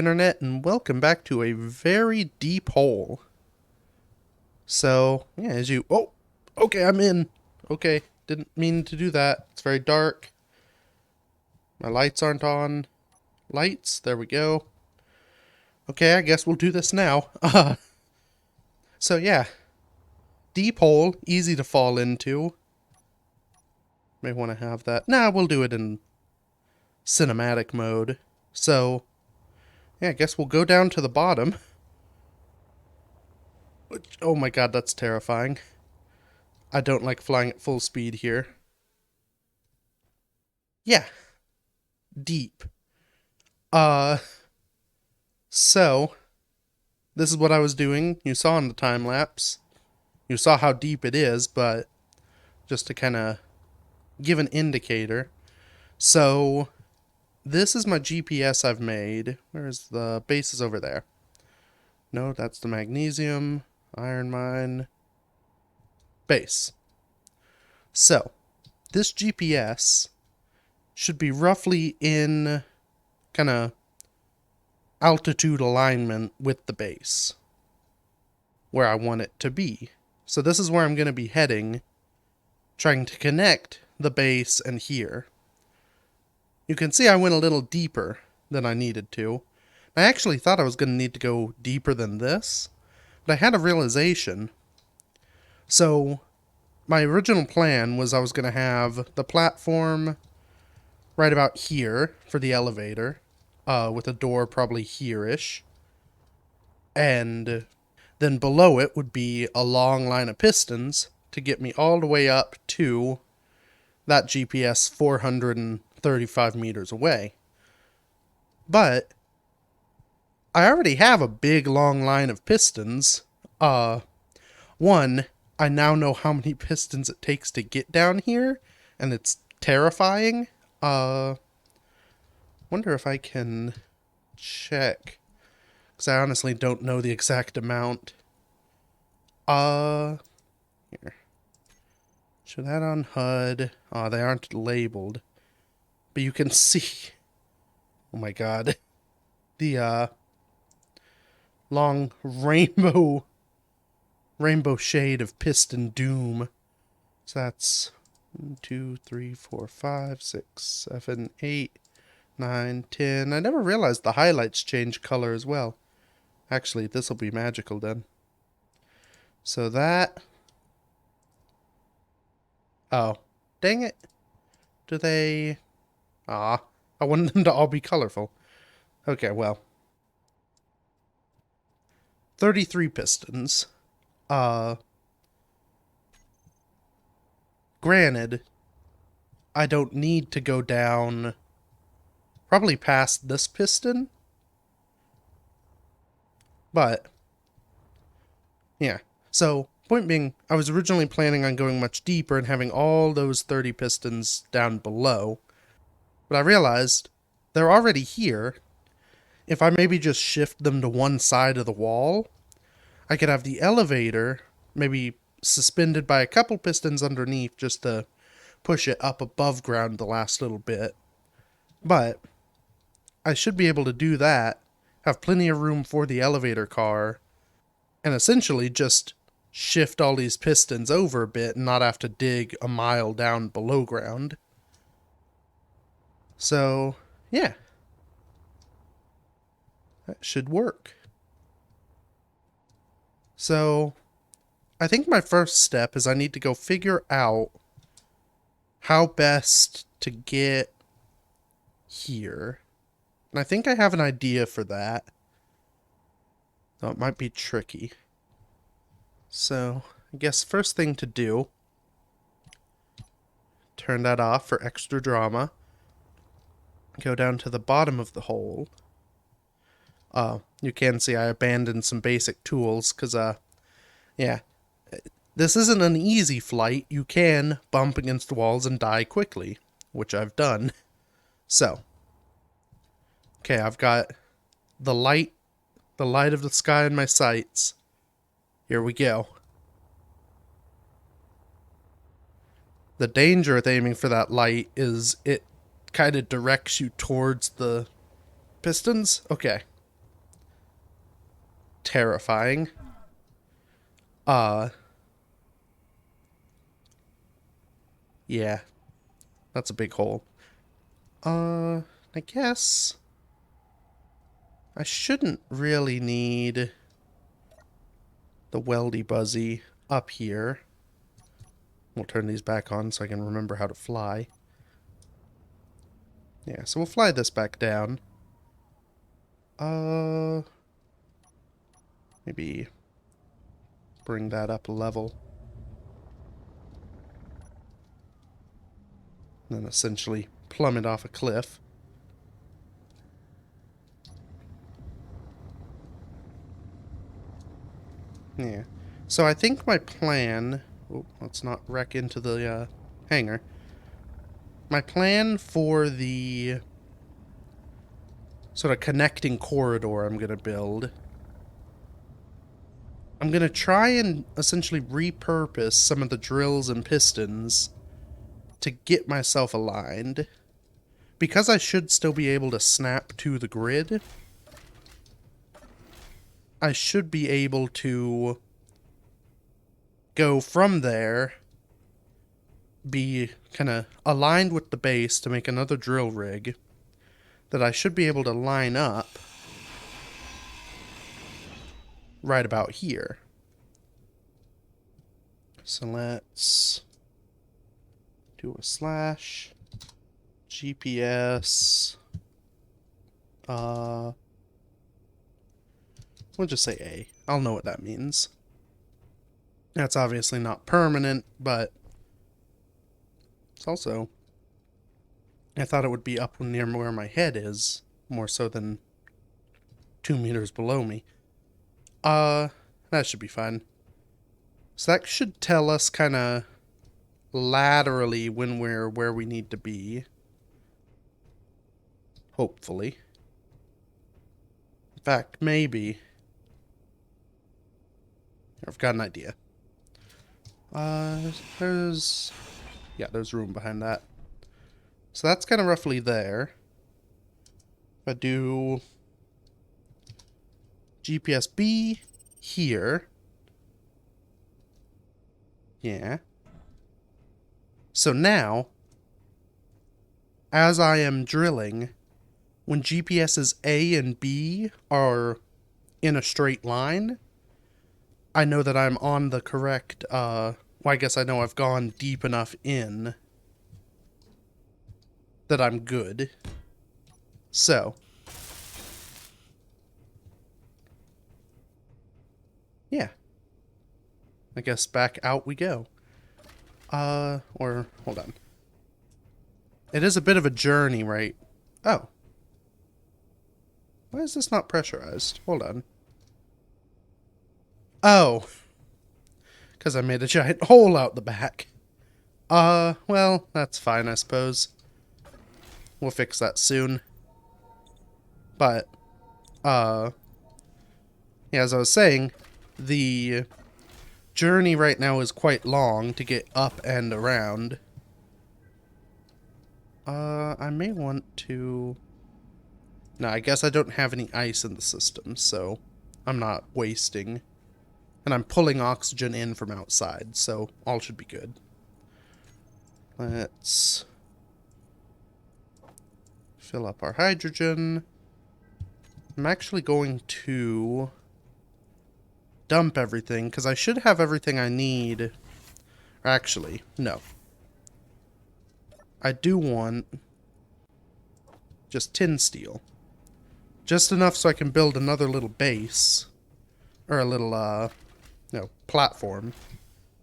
Internet, and welcome back to a very deep hole. So, yeah, Oh, okay, I'm in. Okay, didn't mean to do that. It's very dark. My lights aren't on. Lights, there we go. Okay, I guess we'll do this now. So yeah, deep hole, easy to fall into. May want to have that. Nah, we'll do it in cinematic mode. So, yeah, I guess we'll go down to the bottom. Oh my god, that's terrifying. I don't like flying at full speed here. Yeah, deep. Uh, so, this is what I was doing. You saw in the time lapse. You saw how deep it is, but just to kind of give an indicator. So, this is my GPS I've made. Where's the base? Is over there. No, that's the magnesium, iron mine, base. So, this GPS should be roughly in kind of altitude alignment with the base, where I want it to be. So this is where I'm going to be heading, trying to connect the base and here. You can see I went a little deeper than I needed to. I actually thought I was going to need to go deeper than this, but I had a realization. So my original plan was I was going to have the platform right about here for the elevator, with a door probably here-ish. And then below it would be a long line of pistons to get me all the way up to that GPS 435 meters away. But I already have a big long line of pistons. One, I now know how many pistons it takes to get down here, and it's terrifying. Wonder if I can check, because I honestly don't know the exact amount. Here. Show that on HUD. Oh, they aren't labeled. But you can see, oh my god, the, long rainbow shade of piston doom. So that's 1, 2, 3, 4, 5, 6, 7, 8, 9, 10. I never realized the highlights change color as well. Actually, this will be magical then. So that... Oh, dang it. Do they... Ah, I wanted them to all be colorful. Okay, well. 33 pistons. Granted, I don't need to go down probably past this piston. But, yeah. So, point being, I was originally planning on going much deeper and having all those 30 pistons down below. But I realized they're already here. If I maybe just shift them to one side of the wall, I could have the elevator maybe suspended by a couple pistons underneath just to push it up above ground the last little bit. But I should be able to do that, have plenty of room for the elevator car, and essentially just shift all these pistons over a bit and not have to dig a mile down below ground. So, yeah. That should work. So, I think my first step is I need to go figure out how best to get here. And I think I have an idea for that. Though it might be tricky. So, I guess first thing to do, turn that off for extra drama. Go down to the bottom of the hole. You can see I abandoned some basic tools, because, yeah. This isn't an easy flight. You can bump against walls and die quickly, which I've done. So, okay, I've got the light of the sky in my sights. Here we go. The danger with aiming for that light is it kind of directs you towards the pistons. Okay. terrifying. Uh, yeah, that's a big hole. I guess I shouldn't really need the weldy buzzy up here. We'll turn these back on so I can remember how to fly. Yeah, so we'll fly this back down. Maybe bring that up a level. And then essentially plummet off a cliff. Yeah. So I think my plan... Oh, let's not wreck into the hangar. My plan for the sort of connecting corridor I'm going to build... I'm going to try and essentially repurpose some of the drills and pistons to get myself aligned. Because I should still be able to snap to the grid, I should be able to go from there, be kind of aligned with the base to make another drill rig that I should be able to line up right about here. So let's do a slash GPS. We'll just say A. I'll know what that means. That's obviously not permanent, but it's also... I thought it would be up near where my head is, more so than 2 meters below me. That should be fine. So that should tell us kind of laterally when we're where we need to be. Hopefully. In fact, maybe. I've got an idea. There's room behind that. So that's kind of roughly there. If I do GPS B here. Yeah. So now, as I am drilling, when GPS's A and B are in a straight line, I know that I'm on the correct, well, I guess I know I've gone deep enough in that I'm good. So, yeah. I guess back out we go. Or, hold on. It is a bit of a journey, right? Oh. Why is this not pressurized? Hold on. Oh. Because I made a giant hole out the back. Well, that's fine, I suppose. We'll fix that soon. But, yeah, as I was saying, the journey right now is quite long to get up and around. I may want to... No, I guess I don't have any ice in the system, so I'm not wasting. And I'm pulling oxygen in from outside, so all should be good. Let's fill up our hydrogen. I'm actually going to dump everything, because I should have everything I need. Actually, no. I do want just tin steel. Just enough so I can build another little base. Or a little, platform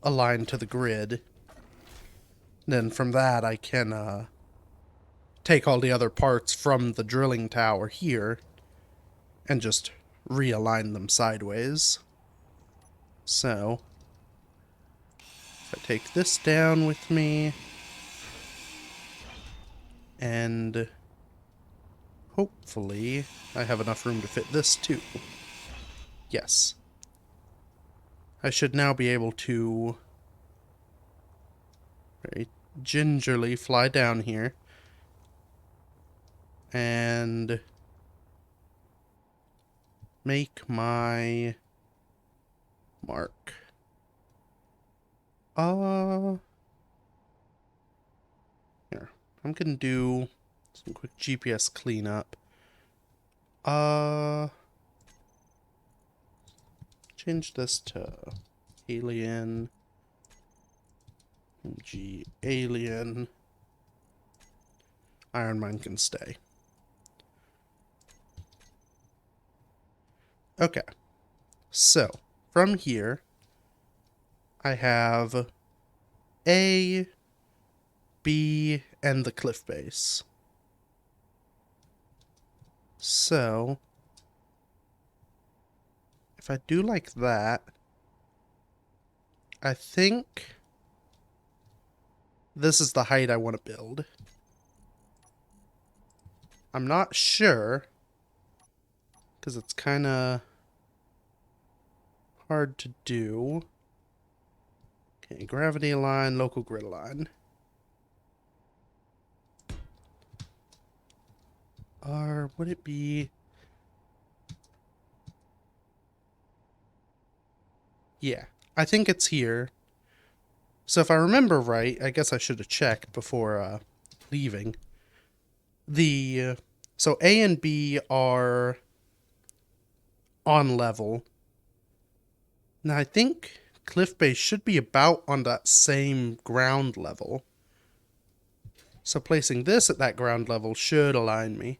aligned to the grid. Then from that I can, take all the other parts from the drilling tower here and just realign them sideways. So, if I take this down with me, and hopefully I have enough room to fit this too. Yes. I should now be able to very gingerly fly down here and make my mark. Here. I'm gonna do some quick GPS cleanup. Change this to alien. G alien. Iron mine can stay. Okay. So, from here, I have A, B, and the cliff base. So, if I do like that, I think this is the height I want to build. I'm not sure, because it's kind of hard to do. Okay, gravity line, local grid line. Or would it be... Yeah, I think it's here. So if I remember right, I guess I should have checked before leaving. So A and B are on level. Now I think cliff base should be about on that same ground level. So placing this at that ground level should align me.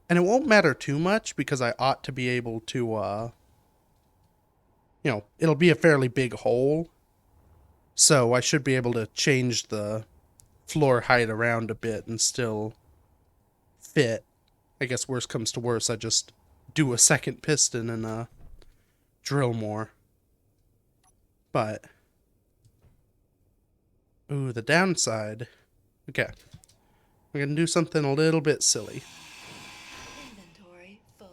And it won't matter too much because I ought to be able to, it'll be a fairly big hole. So I should be able to change the floor height around a bit and still fit. I guess worst comes to worst, I just do a second piston and drill more. But, ooh, the downside. Okay, we're gonna do something a little bit silly. Inventory full.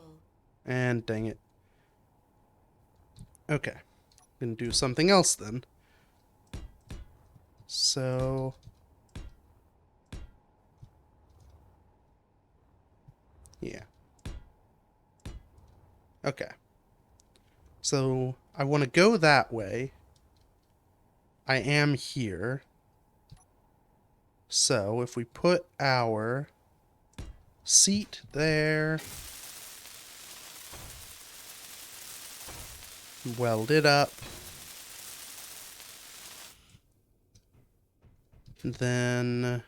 And dang it. Okay, gonna do something else then. So, yeah. Okay. So, I want to go that way. I am here. So, if we put our seat there, weld it up, then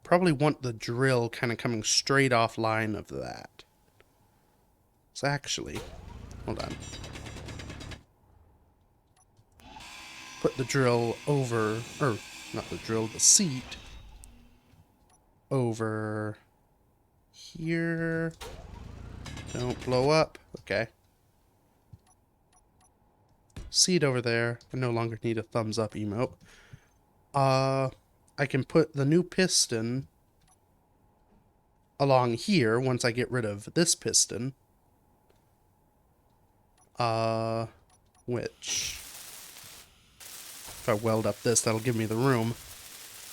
probably want the drill kind of coming straight off line of that. So actually, hold on. Put the drill over, or not the drill, the seat over here. Don't blow up. Okay. Seat over there. I no longer need a thumbs up emote. I can put the new piston along here once I get rid of this piston. Which, if I weld up this, that'll give me the room.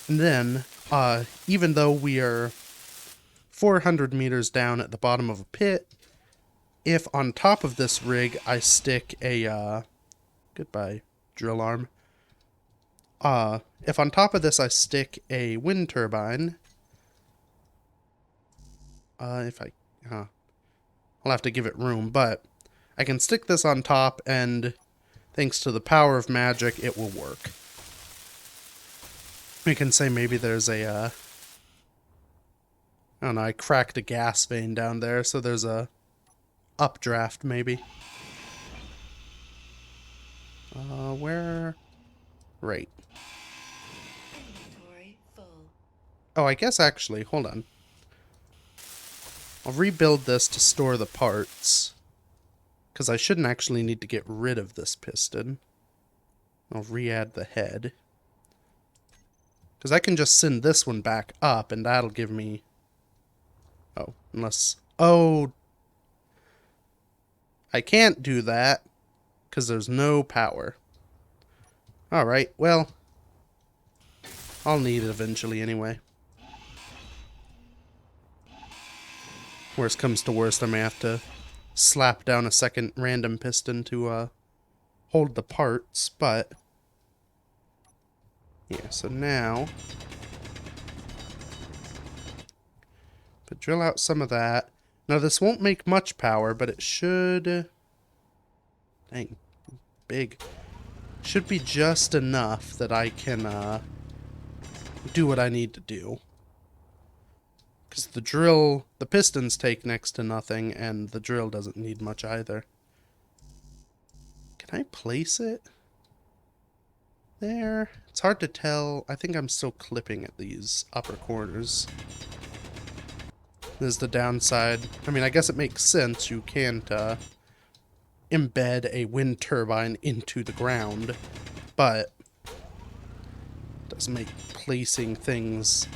And then, even though we are 400 meters down at the bottom of a pit, if on top of this rig I stick a, goodbye, drill arm. If on top of this I stick a wind turbine, I'll have to give it room, but I can stick this on top and thanks to the power of magic, it will work. We can say maybe there's a, I don't know, I cracked a gas vein down there, so there's a updraft maybe. Where? Right. Inventory full. Oh, I guess actually, hold on. I'll rebuild this to store the parts. Because I shouldn't actually need to get rid of this piston. I'll re-add the head. Because I can just send this one back up, and that'll give me... Oh, unless... Oh! I can't do that, because there's no power. Alright, well... I'll need it eventually anyway. Worst comes to worst, I may have to slap down a second random piston to hold the parts, but yeah, so now but drill out some of that. Now this won't make much power, but it should, dang, big. Should be just enough that I can do what I need to do. Because the pistons take next to nothing, and the drill doesn't need much either. Can I place it there? It's hard to tell. I think I'm still clipping at these upper corners. This is the downside. I mean, I guess it makes sense. You can't embed a wind turbine into the ground, but it does make placing things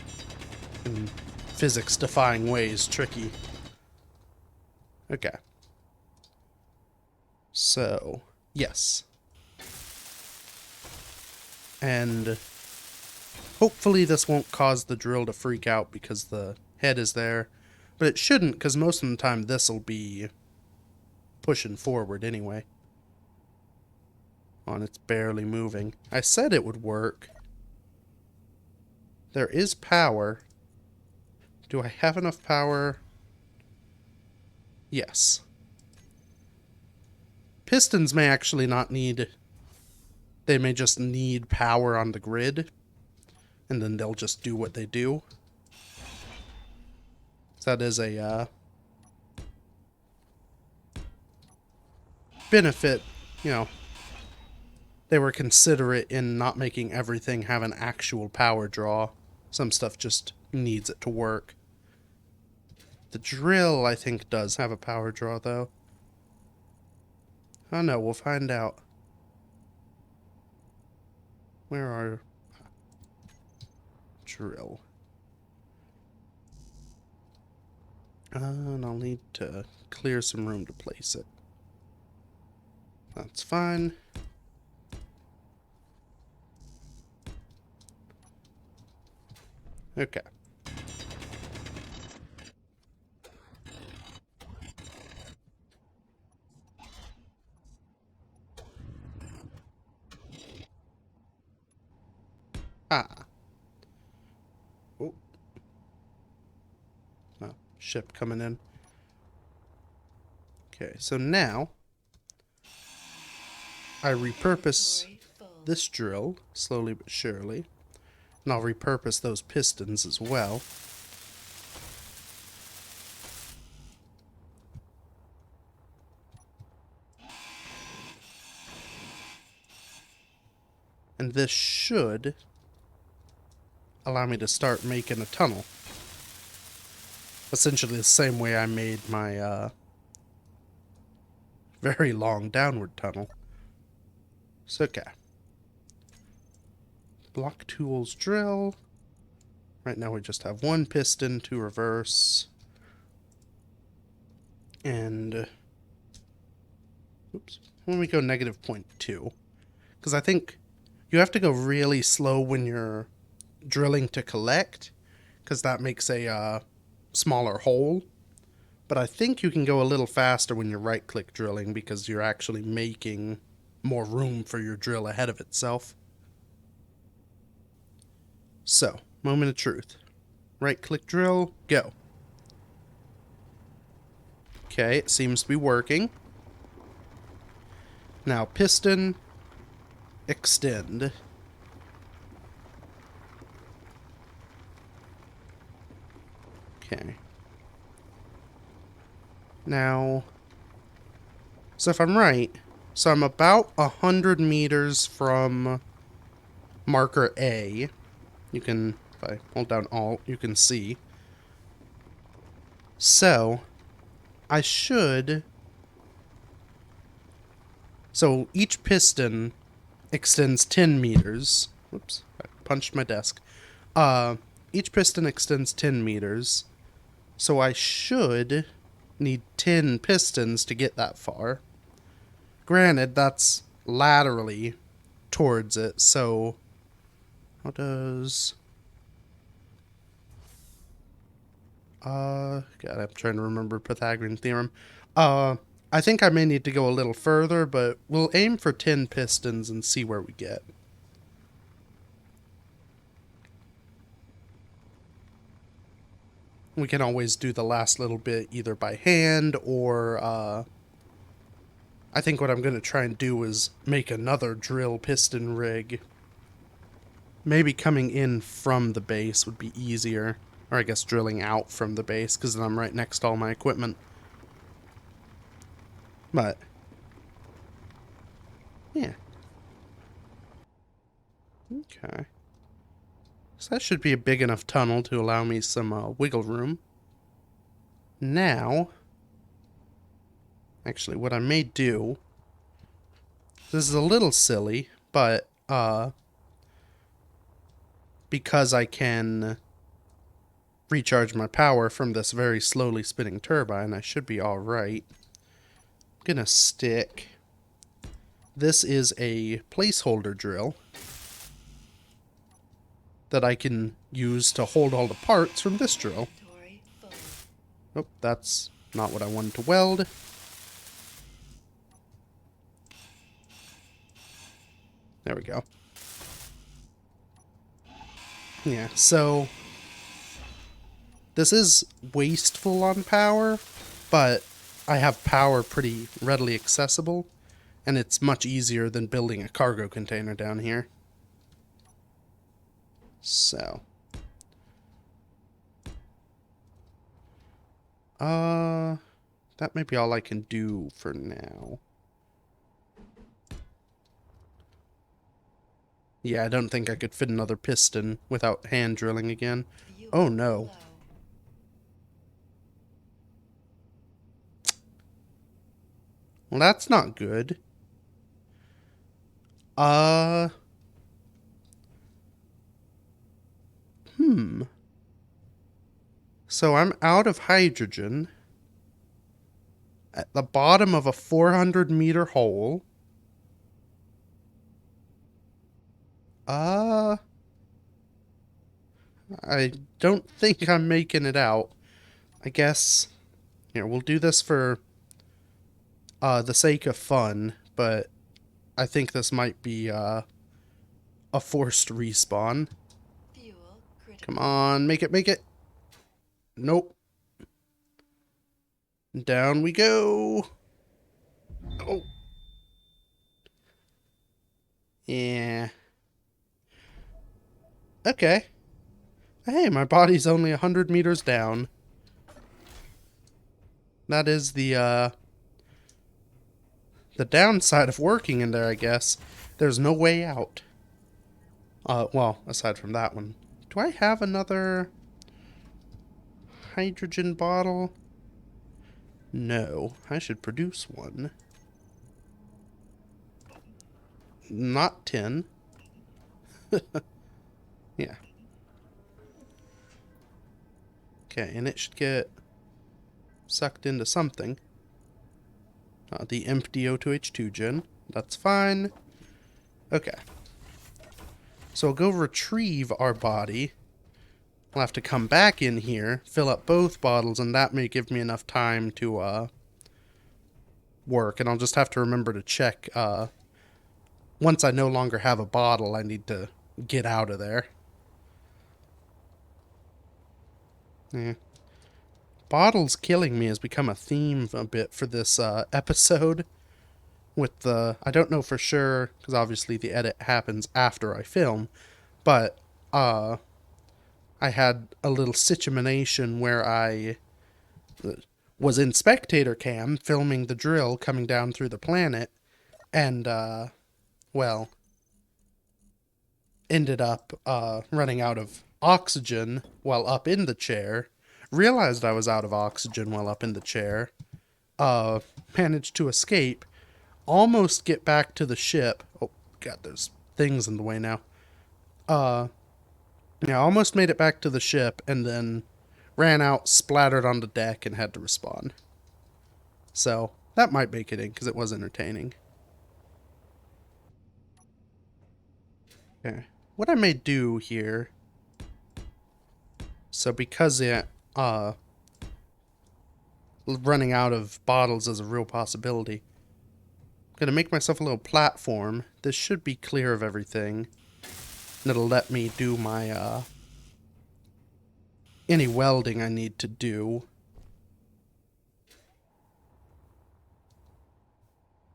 in physics-defying ways tricky. Okay. So, yes. And hopefully this won't cause the drill to freak out because the head is there. But it shouldn't, because most of the time this will be pushing forward anyway. Oh, and it's barely moving. I said it would work. There is power. Do I have enough power? Yes. Pistons may actually not need... They may just need power on the grid, and then they'll just do what they do. So that is a benefit, you know. They were considerate in not making everything have an actual power draw. Some stuff just needs it to work. The drill, I think, does have a power draw, though. Oh no, we'll find out. Where are... drill. And I'll need to clear some room to place it. That's fine. Okay. Ah. Oh. Oh, ship coming in. Okay, so now I repurpose this drill, slowly but surely. And I'll repurpose those pistons as well. And this should allow me to start making a tunnel. Essentially the same way I made my very long downward tunnel. So, okay. Block tools drill. Right now we just have one piston to reverse. And oops. When we go negative 0.2. Because I think you have to go really slow when you're drilling to collect, because that makes a smaller hole. But I think you can go a little faster when you're right-click drilling, because you're actually making more room for your drill ahead of itself. So, moment of truth. Right-click drill, go. Okay, it seems to be working. Now, piston, extend. Okay. Now, so if I'm right, so I'm about 100 meters from marker A. You can, if I hold down Alt, you can see. So, I should... So, each piston extends 10 meters. Whoops, I punched my desk. Each piston extends 10 meters. So I should need 10 pistons to get that far. Granted, that's laterally towards it, so how does God, I'm trying to remember Pythagorean theorem. Uh, I think I may need to go a little further, but we'll aim for 10 pistons and see where we get. We can always do the last little bit either by hand or, I think what I'm going to try and do is make another drill piston rig. Maybe coming in from the base would be easier. Or I guess drilling out from the base, because then I'm right next to all my equipment. But, yeah. Okay. So that should be a big enough tunnel to allow me some wiggle room. Now, actually, what I may do, this is a little silly, but because I can recharge my power from this very slowly spinning turbine, I should be alright. I'm gonna stick. This is a placeholder drill that I can use to hold all the parts from this drill. Inventory full. Oh, that's not what I wanted to weld. There we go. Yeah, so this is wasteful on power, but I have power pretty readily accessible, and it's much easier than building a cargo container down here. So, that may be all I can do for now. Yeah, I don't think I could fit another piston without hand drilling again. Fuel Oh no. low. Well, that's not good. Uh, So I'm out of hydrogen at the bottom of a 400-meter hole. Uh, I don't think I'm making it out. I guess, here, we'll do this for the sake of fun, but I think this might be a forced respawn. Fuel Come critical. on, make it, make it. Nope. Down we go. Oh. Yeah. Okay. Hey, my body's only 100 meters down. That is the downside of working in there, I guess. There's no way out. Well, aside from that one. Do I have another hydrogen bottle? No. I should produce one. Not 10. Yeah. Okay, and it should get sucked into something. The empty O2H2 gen. That's fine. Okay. So we'll go retrieve our body. We'll have to come back in here, fill up both bottles, and that may give me enough time to work. And I'll just have to remember to check. Once I no longer have a bottle, I need to get out of there. Yeah. Bottles killing me has become a theme a bit for this episode. With the, I don't know for sure, because obviously the edit happens after I film, but I had a little situation where I was in spectator cam filming the drill coming down through the planet, and well, ended up running out of oxygen while up in the chair, realized I was out of oxygen while up in the chair, managed to escape, almost get back to the ship. Oh god, there's things in the way now. Yeah, almost made it back to the ship, and then ran out, splattered on the deck, and had to respawn. So, that might make it in, because it was entertaining. Okay. What I may do here... So, because it, running out of bottles is a real possibility. I'm gonna make myself a little platform. This should be clear of everything. And it'll let me do my, any welding I need to do.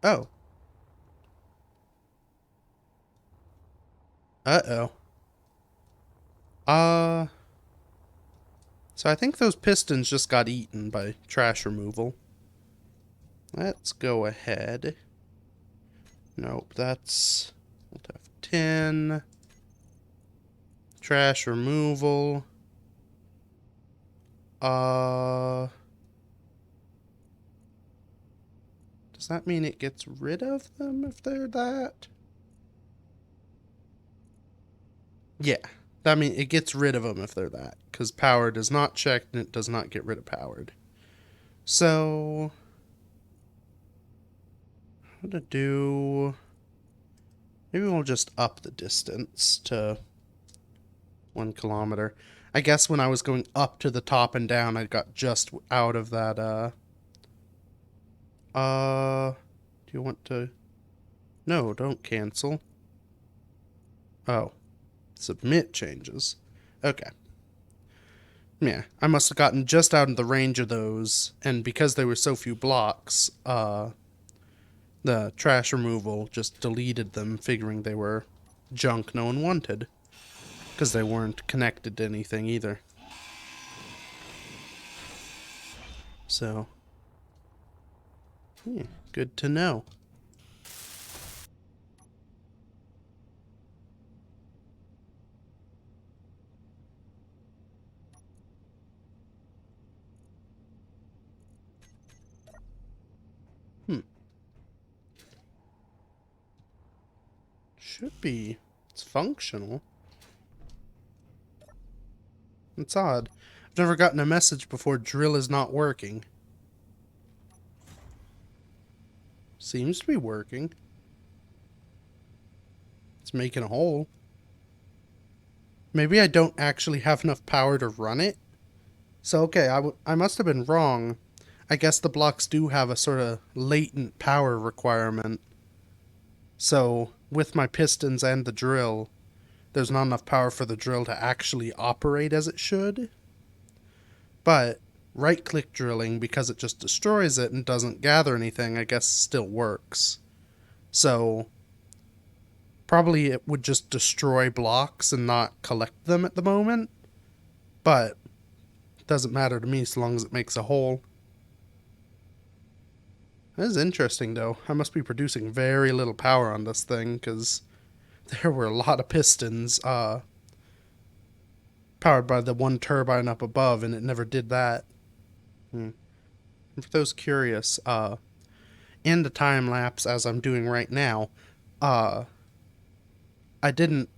Oh. Uh-oh. So I think those pistons just got eaten by trash removal. Let's go ahead. Nope, that's... We'll have 10. Trash removal. Does that mean it gets rid of them if they're that? Yeah. That means it gets rid of them if they're that. Because powered is not checked and it does not get rid of powered. So... What to do... Maybe we'll just up the distance to 1 kilometer. I guess when I was going up to the top and down, I got just out of that, do you want to... No, don't cancel. Oh. Submit changes. Okay. Yeah, I must have gotten just out of the range of those, and because there were so few blocks, the trash removal just deleted them, figuring they were junk no one wanted. Because they weren't connected to anything either. So, yeah, good to know. Should be. It's functional. It's odd. I've never gotten a message before drill is not working. Seems to be working. It's making a hole. Maybe I don't actually have enough power to run it. So, okay, I must have been wrong. I guess the blocks do have a sort of latent power requirement. So, with my pistons and the drill, there's not enough power for the drill to actually operate as it should. But right-click drilling, because it just destroys it and doesn't gather anything, I guess still works. So, probably it would just destroy blocks and not collect them at the moment. But it doesn't matter to me so long as it makes a hole. That is interesting, though. I must be producing very little power on this thing, because there were a lot of pistons powered by the one turbine up above, and it never did that. And for those curious, in the time lapse as I'm doing right now, I didn't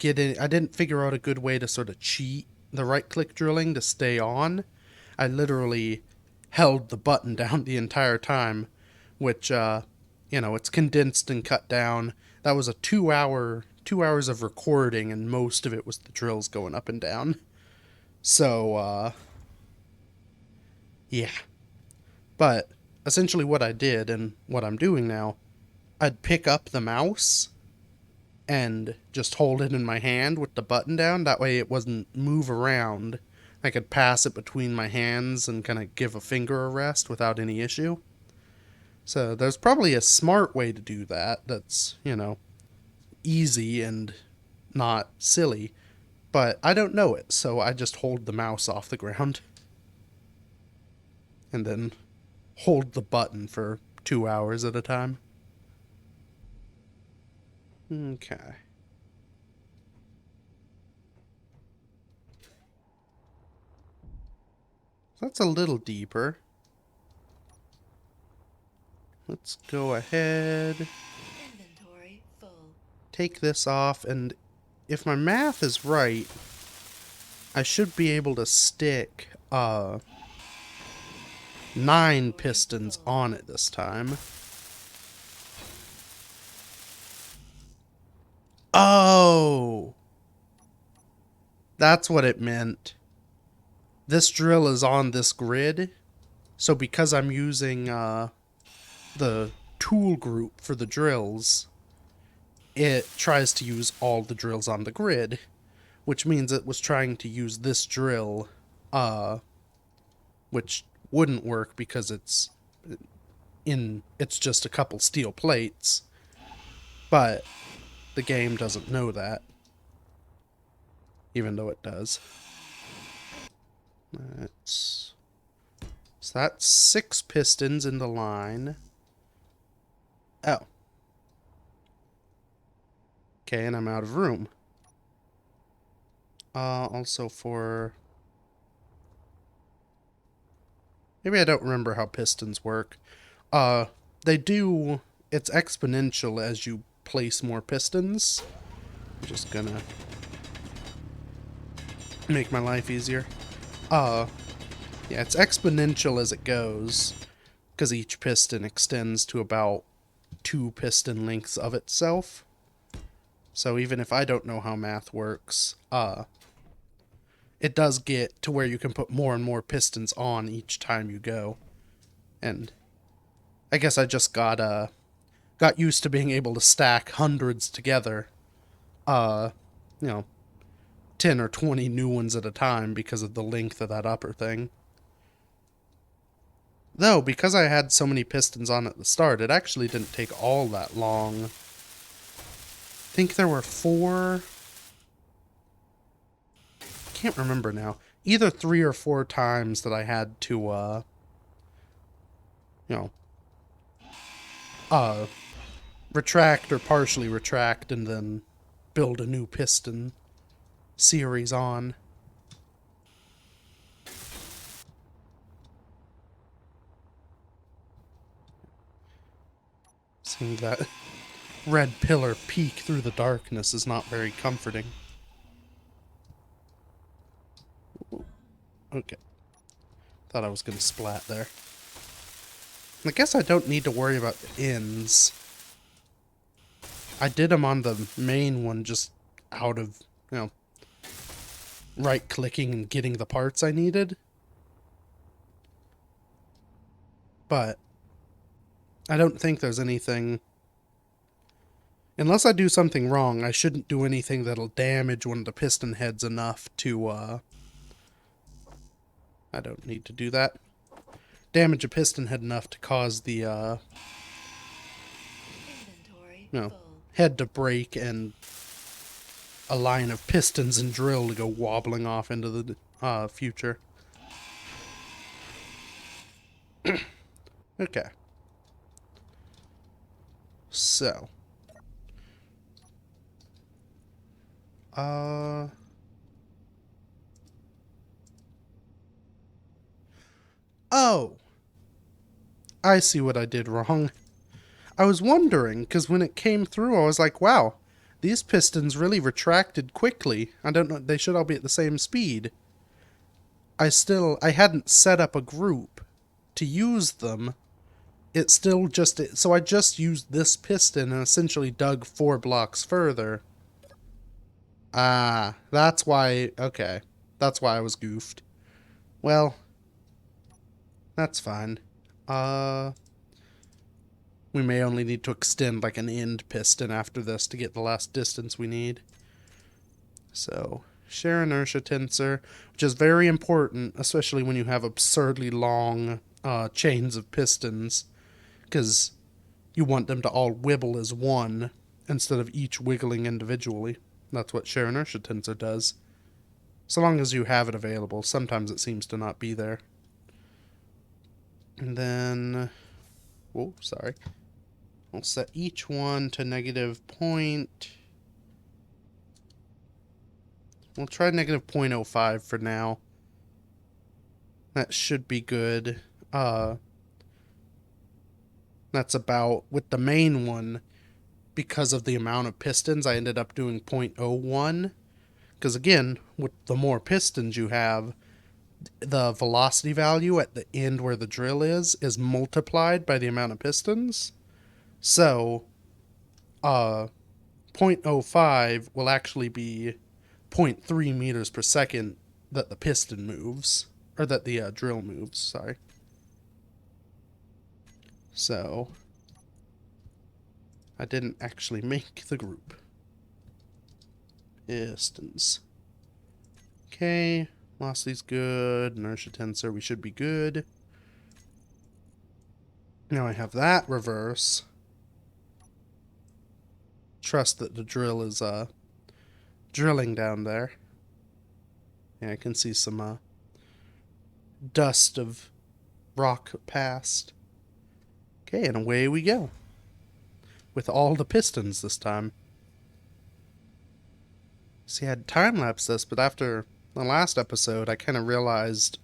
I didn't figure out a good way to sort of cheat the right click drilling to stay on. I literally held the button down the entire time, which it's condensed and cut down. That was a 2 hours of recording, and most of it was the drills going up and down. So yeah. But essentially what I did and what I'm doing now, I'd pick up the mouse and just hold it in my hand with the button down. That way it wasn't move around. I could pass it between my hands and kind of give a finger a rest without any issue. So there's probably a smart way to do that that's, easy and not silly. But I don't know it, so I just hold the mouse off the ground. And then hold the button for 2 hours at a time. Okay. That's a little deeper. Let's go ahead. Inventory full. Take this off, and if my math is right, I should be able to stick 9 pistons on it this time. Oh! That's what it meant. This drill is on this grid, So because I'm using the tool group for the drills, it tries to use all the drills on the grid, which means it was trying to use this drill, uh, which wouldn't work because it's just a couple steel plates, but the game doesn't know that, even though it does. That's so that's 6 pistons in the line. Oh, okay, and I'm out of room. Also for maybe I don't remember how pistons work. Uh, they do. It's exponential as you place more pistons. I'm just gonna make my life easier. Uh, yeah, it's exponential as it goes, because each piston extends to about 2 piston lengths of itself. So even if I don't know how math works, it does get to where you can put more and more pistons on each time you go. And I guess I just got used to being able to stack hundreds together. Uh, you know, 10 or 20 new ones at a time because of the length of that upper thing. Though, because I had so many pistons on at the start, it actually didn't take all that long. I think there were 4. I can't remember now. Either 3 or 4 times that I had to, you know, uh, retract or partially retract and then build a new piston series on. Seeing that red pillar peek through the darkness is not very comforting. Okay. Thought I was going to splat there. I guess I don't need to worry about the ends. I did them on the main one just out of, right-clicking and getting the parts I needed. But I don't think there's anything... Unless I do something wrong, I shouldn't do anything that'll damage one of the piston heads enough to, I don't need to do that. Damage a piston head enough to cause the, Inventory no, full. head to break and a line of pistons and drill to go wobbling off into the future. Okay. So. Uh. Oh. I see what I did wrong. I was wondering, because when it came through, I was like, wow, these pistons really retracted quickly. I don't know, they should all be at the same speed. I hadn't set up a group to use them. So I just used this piston and essentially dug 4 blocks further. Ah, that's why, okay. That's why I was goofed. Well, that's fine. Uh, we may only need to extend like an end piston after this to get the last distance we need. So, share inertia tensor, which is very important, especially when you have absurdly long chains of pistons, because you want them to all wibble as one instead of each wiggling individually. That's what share inertia tensor does. So long as you have it available. Sometimes it seems to not be there. And then, oh, sorry. We'll set each one to negative point. We'll try negative 0.05 for now. That should be good. That's about, with the main one, because of the amount of pistons, I ended up doing 0.01. Because again, with the more pistons you have, the velocity value at the end where the drill is multiplied by the amount of pistons. So, uh, 0.05 will actually be zero point 0.3 meters per second that the piston moves, or that the drill moves, sorry. So, I didn't actually make the group. Pistons. Okay, velocity's good. Inertia tensor, we should be good. Now I have that reverse. Trust that the drill is drilling down there. Yeah, I can see some dust of rock past. Okay, and away we go. With all the pistons this time. See, I had time-lapsed this, but after the last episode, I kind of realized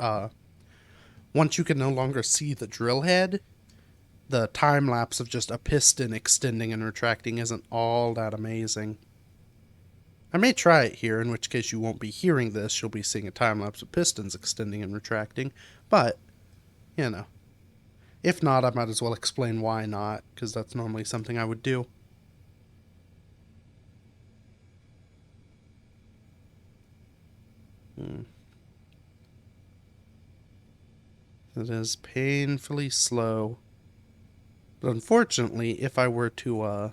once you can no longer see the drill head, the time-lapse of just a piston extending and retracting isn't all that amazing. I may try it here, in which case you won't be hearing this, you'll be seeing a time-lapse of pistons extending and retracting, but, you know. If not, I might as well explain why not, because that's normally something I would do. It is painfully slow. But unfortunately, if I were to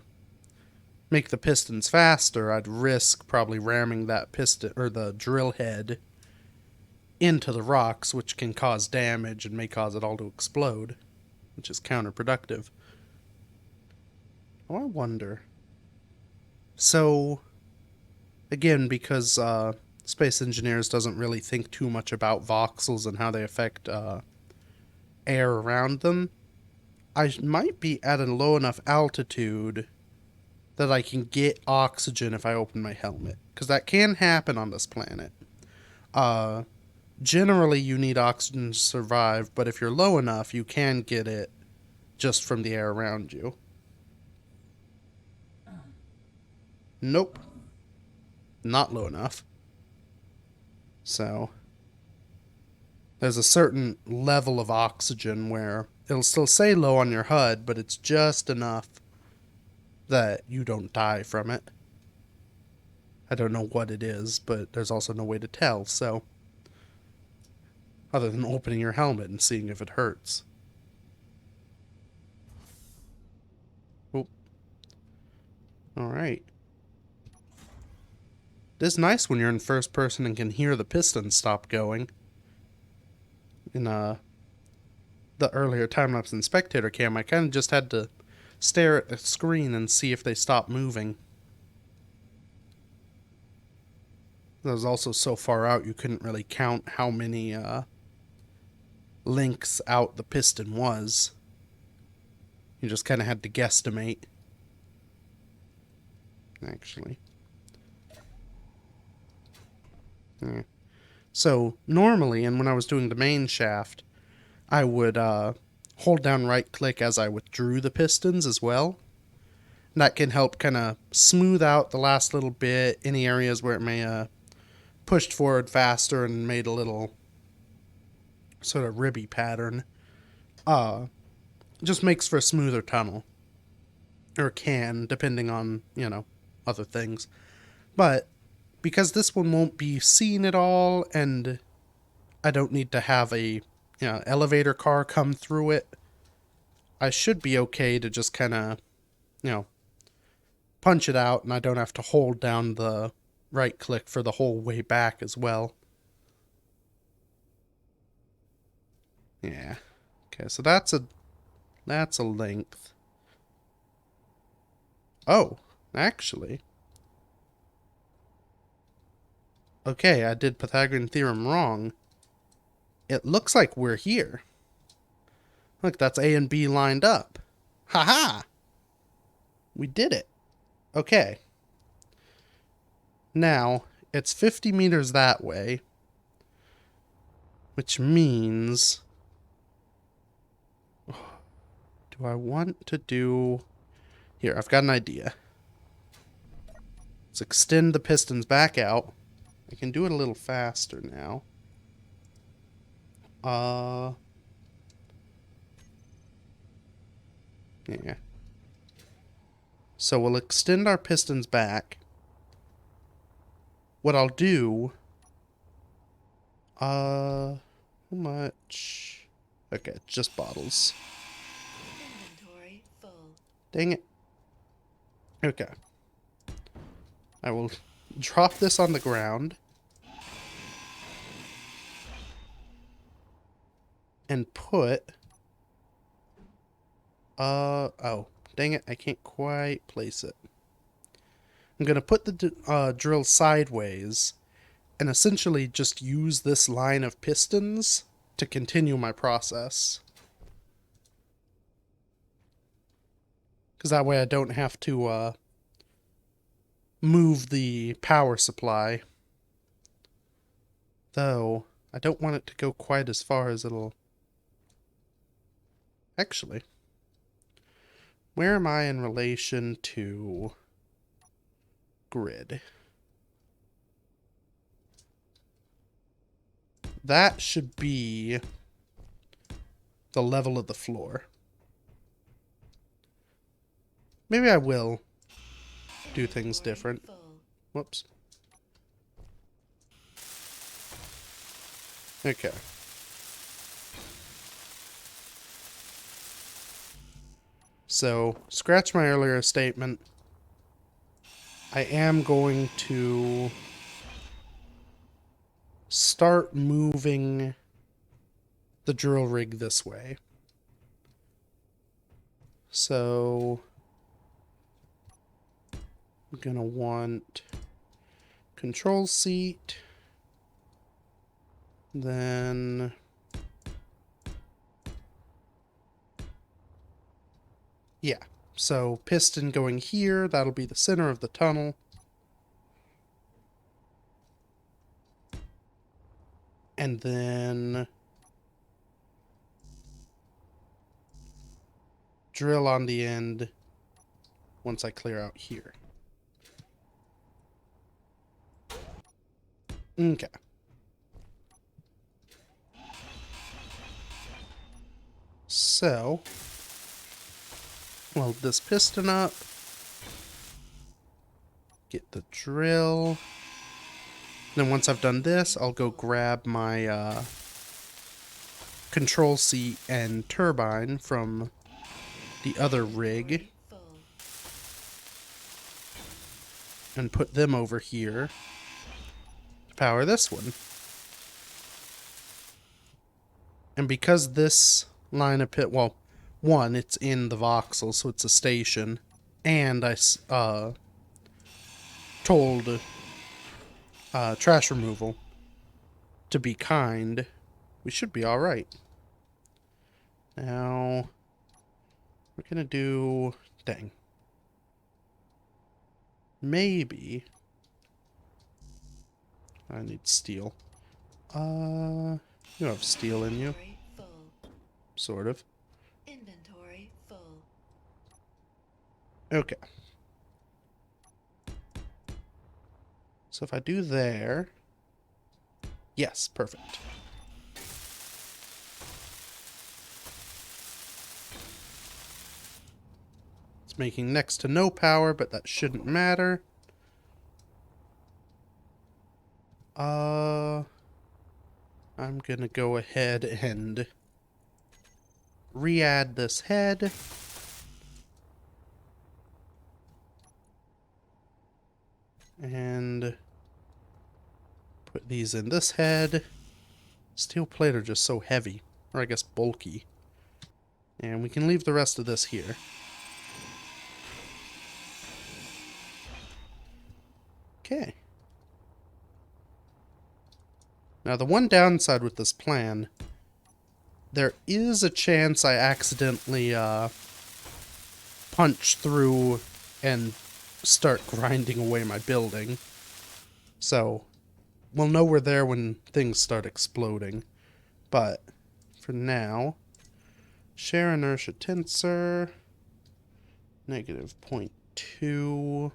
make the pistons faster, I'd risk probably ramming that piston or the drill head into the rocks, which can cause damage and may cause it all to explode, which is counterproductive. Oh, I wonder. So, again, because Space Engineers doesn't really think too much about voxels and how they affect air around them, I might be at a low enough altitude that I can get oxygen if I open my helmet. Because that can happen on this planet. Uh, Generally, you need oxygen to survive, but if you're low enough, you can get it just from the air around you. Nope. Not low enough. So, there's a certain level of oxygen where it'll still say low on your HUD, but it's just enough that you don't die from it. I don't know what it is, but there's also no way to tell, so. Other than opening your helmet and seeing if it hurts. Oh. Alright. It is nice when you're in first person and can hear the pistons stop going. In the earlier time-lapse and spectator cam, I kind of just had to stare at the screen and see if they stopped moving. That was also so far out you couldn't really count how many links out the piston was. You just kind of had to guesstimate. Actually. Yeah. So, normally, and when I was doing the main shaft, I would hold down right click as I withdrew the pistons as well. And that can help kind of smooth out the last little bit, any areas where it may pushed forward faster and made a little sort of ribby pattern. Just makes for a smoother tunnel. Or can, depending on, other things. But because this one won't be seen at all, and I don't need to have a elevator car come through it, I should be okay to just kind of, punch it out, and I don't have to hold down the right click for the whole way back as well. Yeah. Okay, so that's a length. Oh, actually. Okay, I did Pythagorean theorem wrong. It looks like we're here. Look, that's A and B lined up. Haha! We did it. Okay. Now, it's 50 meters that way, which means... Do I want to do... Here, I've got an idea. Let's extend the pistons back out. I can do it a little faster now. Yeah. So we'll extend our pistons back. What I'll do... How much? Okay, just bottles. Dang it. Okay. I will drop this on the ground. And put... oh. Dang it, I can't quite place it. I'm going to put the drill sideways and essentially just use this line of pistons to continue my process. Because that way I don't have to move the power supply. Though, I don't want it to go quite as far as it'll... Actually, where am I in relation to grid? That should be the level of the floor. Maybe I will do things different. Whoops. Okay. So, scratch my earlier statement. I am going to start moving the drill rig this way. So, I'm going to want control seat, then yeah, so piston going here, that'll be the center of the tunnel. And then drill on the end once I clear out here. Okay. So, weld this piston up. Get the drill. Then once I've done this, I'll go grab my control seat and turbine from the other rig and put them over here to power this one. And because this line of pit, well, one, it's in the voxel, so it's a station, and I told trash removal to be kind, we should be alright. Now, we're gonna do... Dang. Maybe... I need steel. You have steel in you. Sort of. Inventory full. Okay. So if I do there... Yes, perfect. It's making next to no power, but that shouldn't matter. I'm gonna go ahead and re-add this head. And put these in this head. Steel plate are just so heavy, or I guess bulky. And we can leave the rest of this here. Okay. Now the one downside with this plan, there is a chance I accidentally punch through and start grinding away my building. So we'll know we're there when things start exploding. But for now, share inertia tensor, -0.2.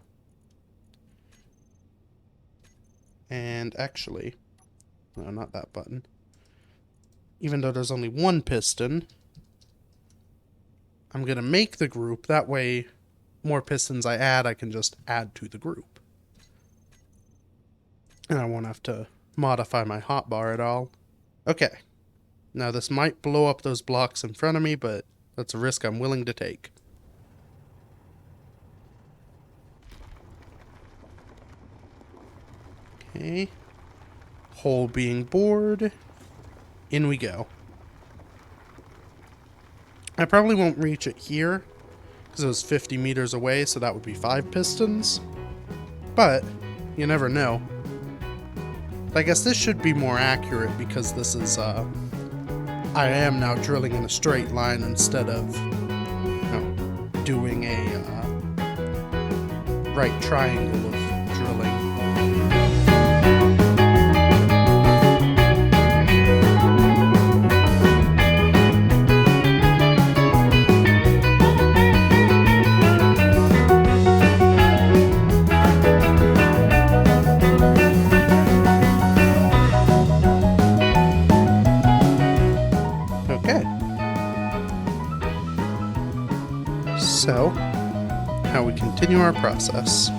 And actually, no, not that button. Even though there's only one piston, I'm going to make the group. That way, more pistons I add, I can just add to the group. And I won't have to modify my hotbar at all. Okay. Now this might blow up those blocks in front of me, but that's a risk I'm willing to take. Okay. Hole being bored. In we go. I probably won't reach it here because it was 50 meters away, so that would be 5 pistons. But you never know. I guess this should be more accurate because this is, I am now drilling in a straight line instead of, doing a right triangle of drilling. Okay. So, how we continue our process.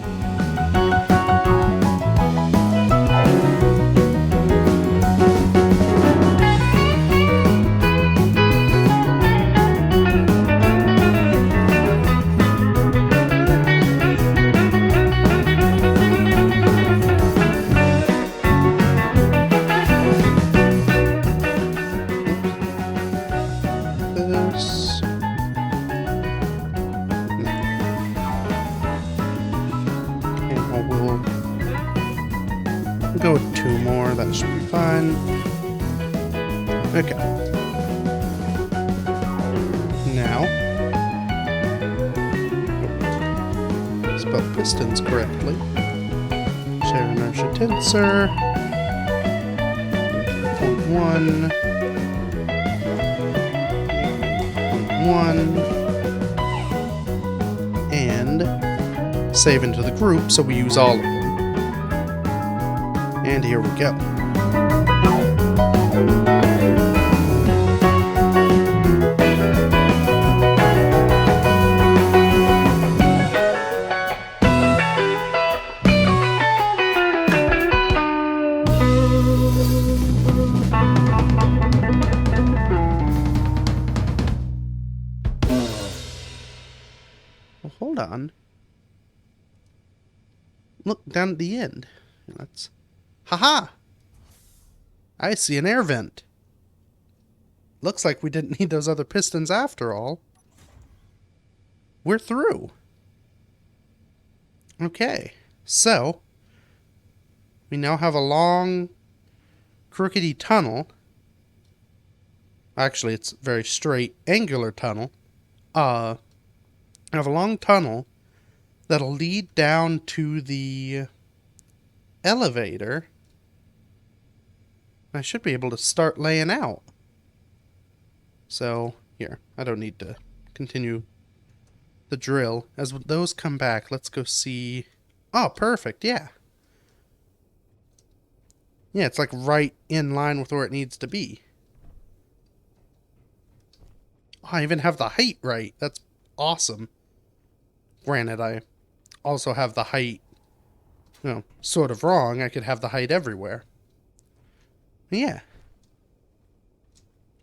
This. Okay, well, we'll go with 2 more. That should be fine. Okay. Now, spell pistons correctly. Share inertia tensor. 0.1. 1 and save into the group so we use all of them. And here we go. Well, hold on. Look down at the end. That's... Haha! I see an air vent. Looks like we didn't need those other pistons after all. We're through. Okay, so we now have a long, crookedy tunnel. Actually, it's a very straight, angular tunnel. I have a long tunnel that'll lead down to the elevator. I should be able to start laying out. So, here, I don't need to continue the drill. As those come back, let's go see... Oh, perfect, yeah. Yeah, it's like right in line with where it needs to be. Oh, I even have the height right. That's awesome. Granted, I also have the height, sort of wrong. I could have the height everywhere. Yeah.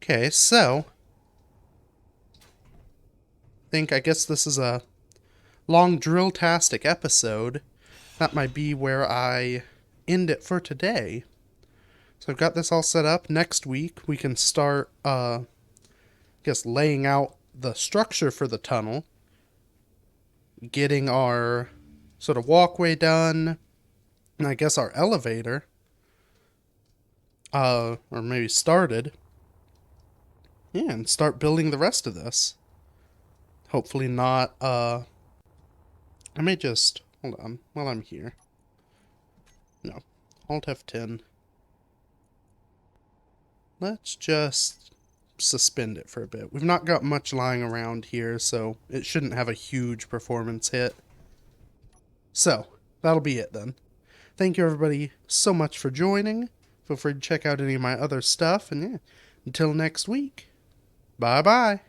Okay, so I guess this is a long Drilltastic episode. That might be where I end it for today. So I've got this all set up. Next week we can start laying out the structure for the tunnel, getting our sort of walkway done, and I guess our elevator or maybe started. Yeah, and start building the rest of this. Hopefully not, I may just, hold on, while I'm here. No, Alt F10. Let's just suspend it for a bit. We've not got much lying around here, so it shouldn't have a huge performance hit. So, that'll be it then. Thank you everybody so much for joining. Feel free to check out any of my other stuff, and yeah, until next week. Bye-bye.